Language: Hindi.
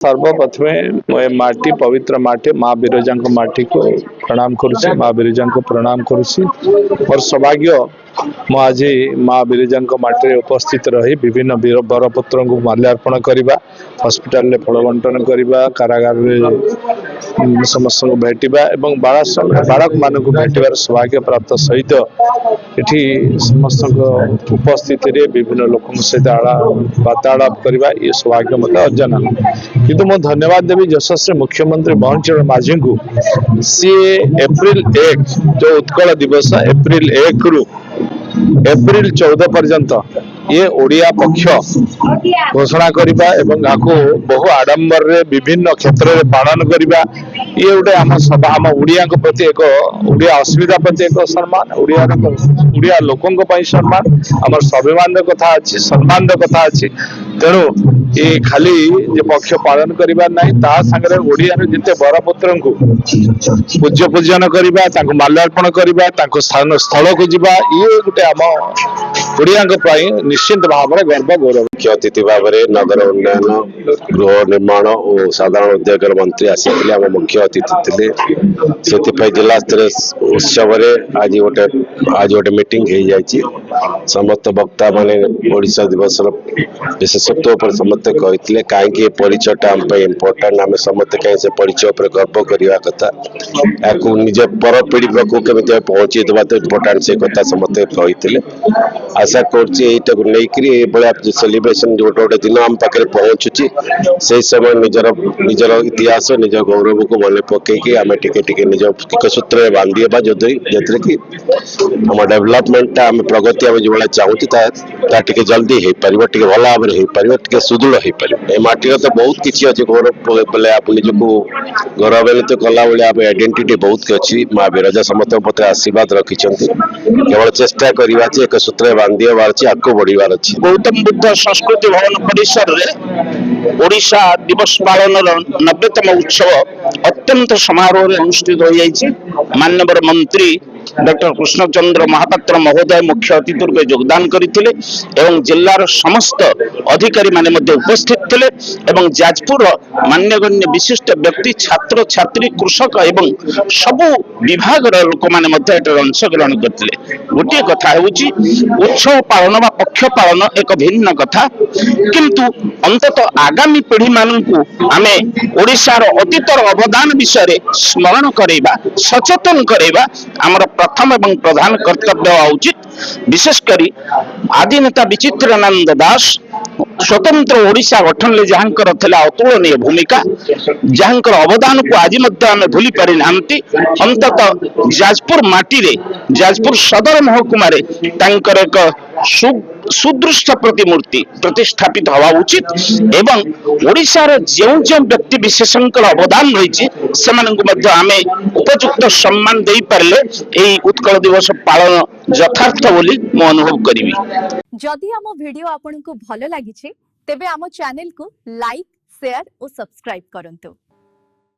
सर्वप्रथमे माटी पवित्र माटी माँ बिरजा माटी को प्रणाम करुच्ची माँ बिरजा को प्रणाम करुच्ची और सौभाग्य आज माँ बिरजा माटी उपस्थित रही विभिन्न बरपुत्र को माल्यार्पण करने हॉस्पिटल फल बंटन करने कारागार समस्त को भेटा और बालक मान भेटार सौभाग्य प्राप्त सहित ये समस्त उपस्थित विभिन्न लोक सहित वार्तालाप करने ये सौभाग्य मत अर्जन किंतु मु धन्यवाद देवी यशस्वी मुख्यमंत्री मोहन चरण माझी को सी एप्रिल 1 जो उत्कल दिवस एप्रिल 1 रु एप्रिल 14 पर्यंत ये ओडिया पक्ष घोषणा करबा एवं आको बहु आडंबर रे विभिन्न क्षेत्र रे पालन करबा ये गोटे आम सभा आम ओडिया प्रति एक ओडिया अस्मिता प्रति एक सम्मान ओडिया लोकों सम्मान आम स्वाभिमान कथा अच्छी सम्मान कथा अच्छी तेणु ये खाली जे पक्ष पालन करबा नहीं ता संगे ओडिया रे जिते बरपुत्र को पूज्य पूजन करबा माल्यार्पण करबा स्थल को जीवा ये गोटे आम ओडिया निश्चित भाव में गर्व गौरव मुख्य अतिथि भाव में नगर उन्नयन गृह निर्माण और साधारण उद्योग मंत्री आसी आम मुख्य अतिथि थे से जिला स्तर उत्सव आज गोटे मीटिंग हो जाए समस्त वक्ता माने ओडिशा दिवस विशेषत्व पर समस्ते कहते कहीं परिचयटा आम इम्पोर्टाट आम समस्ते कहीं से परिचय पर गर्व करने कथा या निज पर पीढ़ी पाक केमी पहुंची देवा तो इम्पोर्टाट से कथा समस्ते कहते आशा कर सेलिब्रेशन गोटे गोटे दिन आम पाखे पहुंचुची से समय निजर इतिहास निज गौरव को मन पकईकि आम टे निज सूत्र बांधीबा जो कि आम डेभलपमेंट आम प्रगति आम जो चाहूँ जल्दी हो पार भल भाव में हो पार सुदृढ़ हो पार ये माटीर तो बहुत किसी अच्छे गौरव बोले आप निजक गौरवान्वित कला भाई आइडेंटिटी बहुत अच्छी माँ बिरजा समस्त पत्र आशीर्वाद रखिंट केवल चेष्टा करवा एक सूत्र बांधीबार अच्छी आगे बढ़ार अच्छी गौतम बुद्ध संस्कृति भवन परिसर रे ओडिशा दिवस पालन 90तम उत्सव अत्यंत समारोह अनुष्ठित हो जाइए माननीय मंत्री डॉक्टर कृष्णचंद्र महापात्र महोदय मुख्य अतिथि रूप योगदान करते जिलार समस्त अधिकारी माने उपस्थित थे एवं जाजपुर मान्यगण्य विशिष्ट व्यक्ति छात्र छात्री कृषक एवं सबु विभाग लोक मैंने अंशग्रहण करते गोटे कथा उत्सव पालन व पक्ष पालन एक भिन्न कथा किंतु अंतत आगामी पीढ़ी मानू आमे ओडिशार अतीतर अवदान विषय स्मरण करवा सचेतन करवा आमर प्रथम एवं प्रधान कर्तव्य उचित विशेषकर आदिनेता विचित्रानंद दास स्वतंत्र ओडिशा गठन ले जहाँकर अतुलनीय भूमिका जहाँकर अवदान को आज आम भूली पारि नांती अंतत जाजपुर माटी रे जाजपुर सदर महकुमा एक सुदृष्ट प्रतिमूर्ति प्रतिष्ठापित हवा उचित एवं ओडिशार जो व्यक्ति विशेषकर अवदान रही से आमे उपयुक्त सम्मान दे पारे यही उत्कल दिवस पालन यथार्थ बोली मु अनुभव करी। जदि आम वीडियो आपन को भल लगी तेबे आम चैनल को लाइक शेयर और सब्सक्राइब करंतु।